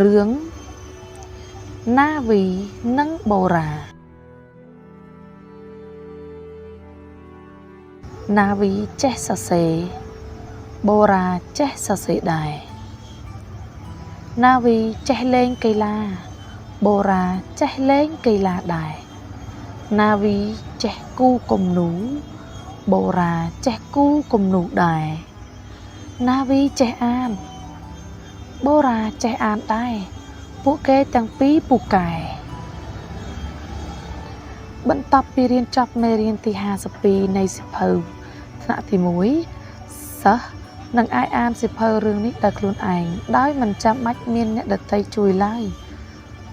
រឿងណាវីនិងបូរ៉ាណាវីចេះសរសេរបូរ៉ាចេះសរសេរដែរណាវីចេះលេងកីឡាបូរ៉ាចេះលេងកីឡាដែរណាវីចេះគូគំនូបូរ៉ាចេះគូគំនូដែរណាវីចេះអានបូរ៉ាចេះអានដែរពួកគេទាំងពីរពូកែបន្ទាប់ពីរៀនចប់មេរៀនទី52នៃសៀវភៅថ្នាក់ទី1សិស្សនឹងអាចអានសៀវភៅរឿងនេះដោយខ្លួនឯងដោយមិនចាំបាច់មានអ្នកដទៃជួយឡើយ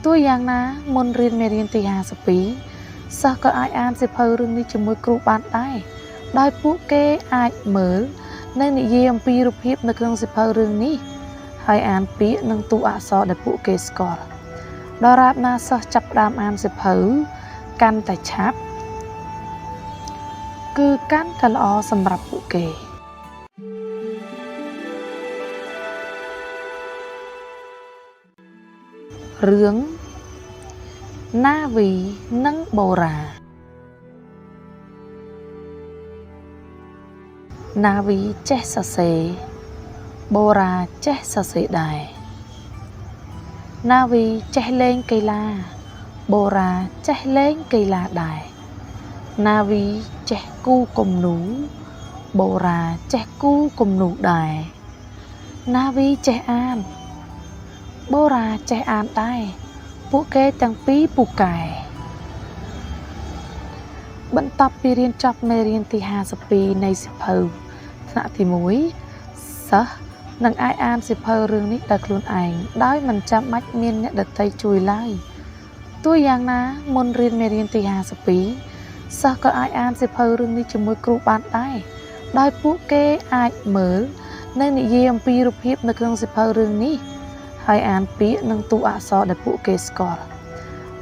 ទោះយ៉ាងណាមុនរៀនមេរៀនទី52សិស្សក៏អាចអានសៀវភៅរឿងនេះជាមួយគ្រូបានដែរដោយពួកគេអាចមើលនិងនិយាយអំពីរូបភាពនៅក្នុងសៀវភៅរឿងនេះហើយអានពាក្យនិងតួអក្សរដែលពួកគេស្គាល់ដរាបណាសិស្សចាប់ផ្ដើមអានសៀវភៅកាន់តែឆាប់គឺកាន់តែល្អសម្រាប់ពួកគេរឿងណាវីនិងបូរ៉ាណាវីចេះសរសេរបូរ៉ាចេះសរសេរដែរណាវីចេះលេងកីឡាបូរ៉ាចេះលេងកីឡាដែរណាវីចេះគូគំនូបូរ៉ាចេះគូគំនូដែរណាវីចេះអានបូរ៉ាចេះអានដែរពួកគេទាំងពីរពូកែបន្ទាប់ពីរៀនចប់មេរៀនទី52នៃសៀវភៅថ្នាក់ទី1សិស្សនឹងអាចអានសៀវភៅរឿងនេះដោយខ្លួនឯងដោយមិនចាំបាច់មានអ្នកដទៃជួយឡើយទោះយ៉ាងណាមុនរៀនមេរៀនទី52សិស្សក៏អាចអានសៀវភៅរឿងនេះជាមួយគ្រូបានដែរដោយពួកគេអាចមើលនិងនិយាយអំពីរូបភាពនៅក្នុងសៀវភៅរឿងនេះហើយអានពាក្យនិងតួអក្សរដែលពួកគេស្គាល់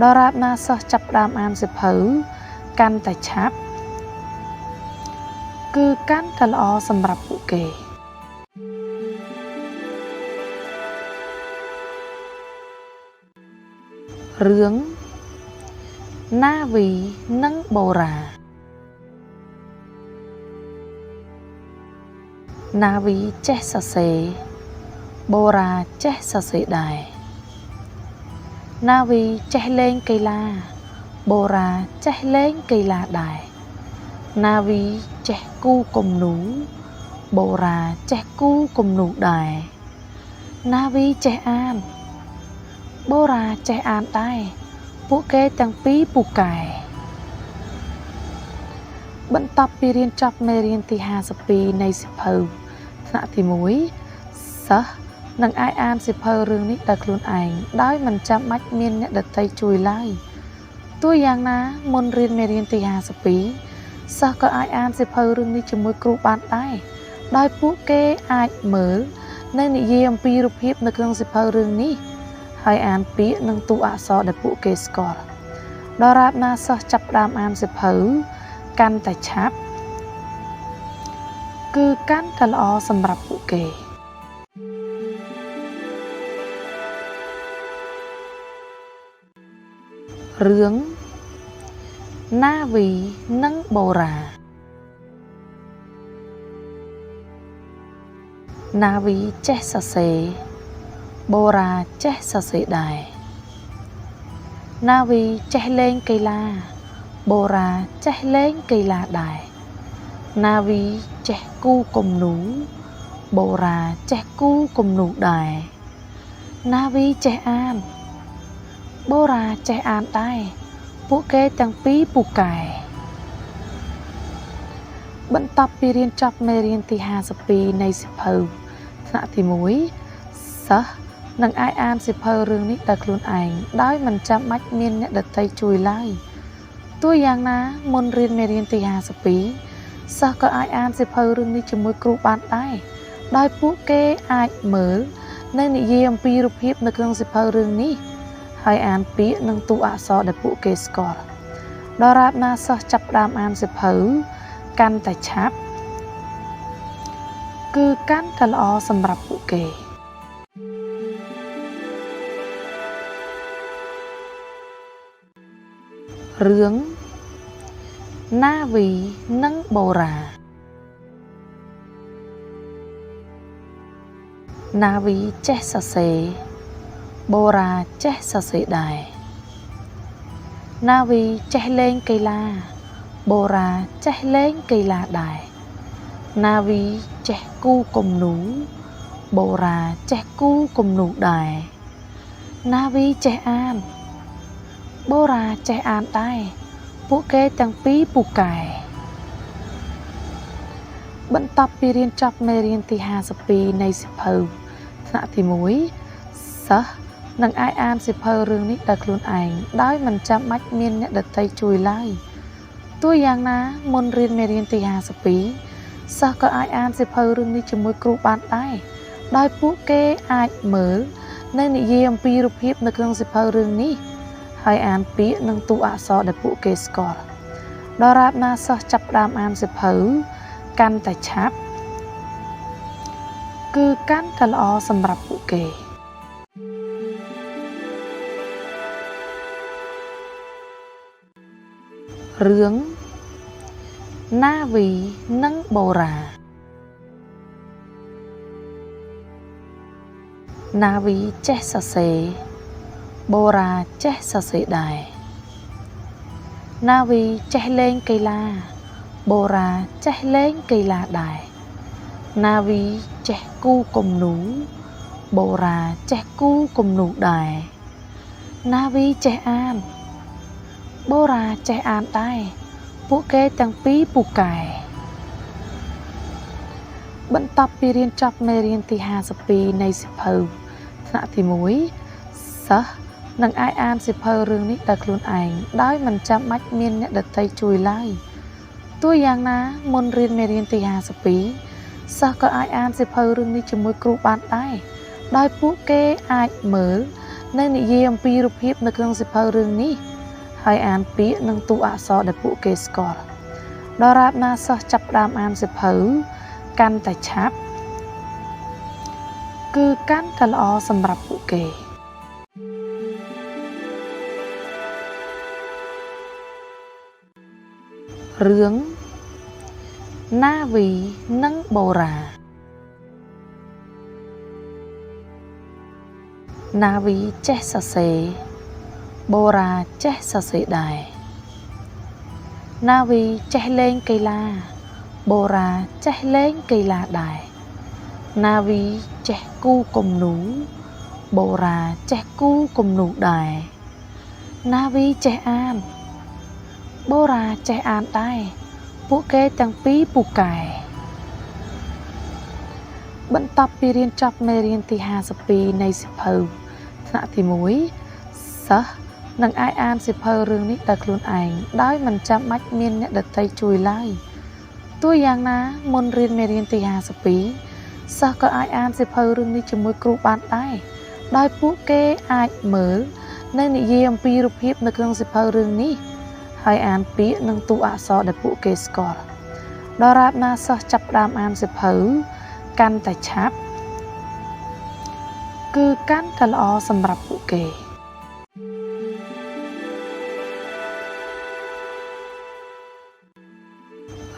ដរាបណាសិស្សចាប់ផ្ដើមអានសៀវភៅកាន់តែឆាប់គឺកាន់តែល្អសម្រាប់ពួកគេរឿងណាវីនិងបូរ៉ាណាវីចេះសរសេរបូរ៉ាចេះសរសេរដែរណាវីចេះលេងកីឡាបូរ៉ាចេះលេងកីឡាដែរណាវីចេះគូគំនូបូរ៉ាចេះគូគំនូដែរណាវីចេះអានបូរ៉ាចេះអានដែរពួកគេទាំងពីរពូកែបន្ទាប់ពីរៀនចប់មេរៀនទី52នៃសៀវភៅថ្នាក់ទី1សិស្សនឹងអាចអានសៀវភៅរឿងនេះដោយខ្លួនឯងដោយមិនចាំបាច់មានអ្នកដទៃជួយឡើយទោះយ៉ាងណាមុនរៀនមេរៀនទី52សិស្សក៏អាចអានសៀវភៅរឿងនេះជាមួយគ្រូបានដែរដោយពួកគេអាចមើលនិងនិយាយអំពីរូបភាពនៅក្នុងសៀវភៅរឿងនេះហើយអានពាក្យនិងតួអក្សរដែលពួកគេស្គាល់ដរាបណាសិស្សចាប់ផ្ដើមអានសៀវភៅកាន់តែឆាប់គឺកាន់តែល្អសម្រាប់ពួកគេរឿងណាវីនិងបូរ៉ាណាវីចេះសរសេរបូរ៉ាចេះសរសេរដែរណាវីចេះលេងកីឡាបូរ៉ាចេះលេងកីឡាដែរណាវីចេះគូគំនូបូរ៉ាចេះគូគំនូដែរណាវីចេះអានបូរ៉ាចេះអានដែរពួកគេទាំងពីរពូកែបន្ទាប់ពីរៀនចប់មេរៀនទី52នៃសៀវភៅថ្នាក់ទី1សិស្សនឹងអាចអានសៀវភៅរឿងនេះដោយខ្លួនឯងដោយមិនចាំបាច់មានអ្នកដទៃជួយឡើយទោះយ៉ាងណាមុនរៀនមេរៀនទី52សិស្សក៏អាចអានសៀវភៅរឿងនេះជាមួយគ្រូបានដែរដោយពួកគេអាចមើលនិងនិយាយអំពីរូបភាពនៅក្នុងសៀវភៅរឿងនេះហើយអានពាក្យនិងតួអក្សរដែលពួកគេស្គាល់ដរាបណាសិស្សចាប់ផ្ដើមអានសៀវភៅកាន់តែឆាប់គឺកាន់តែល្អសម្រាប់ពួកគេ រឿងណាវីនិងបូរ៉ាណាវីចេះសរសេរបូរ៉ាចេះសរសេរដែរណាវីចេះលេងកីឡាបូរ៉ាចេះលេងកីឡាដែរណាវីចេះគូគំនូបូរ៉ាចេះគូគំនូដែរណាវីចេះអានបូរ៉ាចេះអានដែរពួកគេទាំងពីរពូកែបន្ទាប់ពីរៀនចប់មេរៀនទី52នៃសៀវភៅថ្នាក់ទី1សិស្សនឹងអាចអានសៀវភៅរឿងនេះដោយខ្លួនឯងដោយមិនចាំបាច់មានអ្នកដទៃជួយឡើយទោះយ៉ាងណាមុនរៀនមេរៀនទី52សិស្សក៏អាចអានសៀវភៅរឿងនេះជាមួយគ្រូបានដែរដោយពួកគេអាចមើលនៅនិយាយអំពីរូបភាពនៅក្នុងសៀវភៅរឿងនេះហើយអានពាក្យនិងតួអក្សរដែលពួកគេស្គាល់ដរាបណាសិស្សចាប់ផ្ដើមអានសៀវភៅកាន់តែឆាប់គឺកាន់តែល្អសម្រាប់ពួកគេរឿងណាវីនិងបូរ៉ាណាវីចេះសរសេរបូរ៉ាចេះសរសេរដែរណាវីចេះលេងកីឡាបូរ៉ាចេះលេងកីឡាដែរណាវីចេះគូគំនូបូរ៉ាចេះគូគំនូដែរណាវីចេះអានបូរ៉ាចេះអានដែរពួកគេទាំងពីរពូកែបន្ទាប់ពីរៀនចប់មេរៀនទី52នៃសៀវភៅថ្នាក់ទី1សិស្សនឹងអាចអានសៀវភៅរឿងនេះដោយខ្លួនឯងដោយមិនចាំបាច់មានអ្នកដទៃជួយឡើយទោះយ៉ាងណាមុនរៀនមេរៀនទី52សិស្សក៏អាចអានសៀវភៅរឿងនេះជាមួយគ្រូបានដែរដោយពួកគេអាចមើលនៅនិយាយអំពីរូបភាពនៅក្នុងសៀវភៅរឿងនេះហើយអានពាក្យនិងតួអក្សរដែលពួកគេស្គាល់ដរាបណាសិស្សចាប់ផ្ដើមអានសៀវភៅកាន់តែឆាប់គឺកាន់តែល្អសម្រាប់ពួកគេរឿងណាវីនិងបូរ៉ាណាវីចេះសរសេរបូរ៉ាចេះសរសេរដែរណាវីចេះលេងកីឡាបូរ៉ាចេះលេងកីឡាដែរណាវីចេះគូគំនូបូរ៉ាចេះគូគំនូដែរណាវីចេះអានបូរ៉ាចេះអានដែរពួកគេទាំងពីរពូកែបន្ទាប់ពីរៀនចប់មេរៀនទី52នៃសៀវភៅថ្នាក់ទី1សិស្សនឹងអាចអានសៀវភៅរឿងនេះដោយខ្លួនឯងដោយមិនចាំបាច់មានអ្នកដទៃជួយឡើយទោះយ៉ាងណាមុនរៀនមេរៀនទី52សិស្សក៏អាចអានសៀវភៅរឿងនេះជាមួយគ្រូបានដែរដោយពួកគេអាចមើលនៅនិយាយអំពីរូបភាពនៅក្នុងសៀវភៅរឿងនេះហើយអានពាក្យនិងតួអក្សរដែលពួកគេស្គាល់ដរាបណាសិស្សចាប់ផ្ដើមអានសៀវភៅកាន់តែឆាប់គឺកាន់តែល្អសម្រាប់ពួកគេ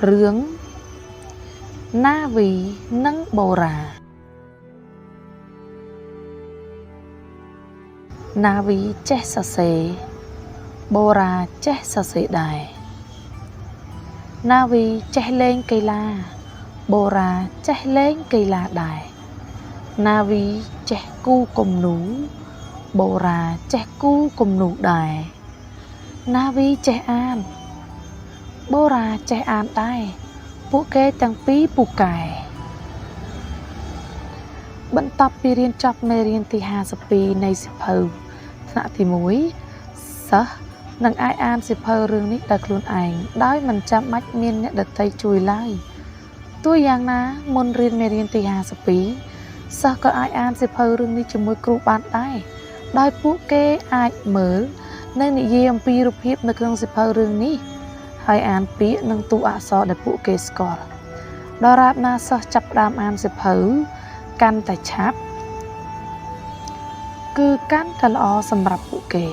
រឿងណាវីនិងបូរ៉ាណាវីចេះសរសេរបូរ៉ាចេះសរសេរដែរណាវីចេះលេងកីឡាបូរ៉ាចេះលេងកីឡាដែរណាវីចេះគូគំនូបូរ៉ាចេះគូគំនូដែរណាវីចេះអានបូរ៉ាចេះអានដែរពួកគេទាំងពីរពូកែបន្ទាប់ពីរៀនចប់មេរៀនទី52នៃសៀវភៅថ្នាក់ទី1សិស្សនឹងអាចអានសៀវភៅរឿងនេះដោយខ្លួនឯងដោយមិនចាំបាច់មានអ្នកដទៃជួយឡើយទោះយ៉ាងណាមុនរៀនមេរៀនទី52សិស្សក៏អាចអានសៀវភៅរឿងនេះជាមួយគ្រូបានដែរដោយពួកគេអាចមើលនៅនិយាយអំពីរូបភាពនៅក្នុងសៀវភៅរឿងនេះហើយអានពាក្យនិងតួអក្សរដែលពួកគេស្គាល់ដរាបណាសិស្សចាប់ផ្ដើមអានសៀវភៅកាន់តែឆាប់គឺកាន់តែល្អសម្រាប់ពួកគេ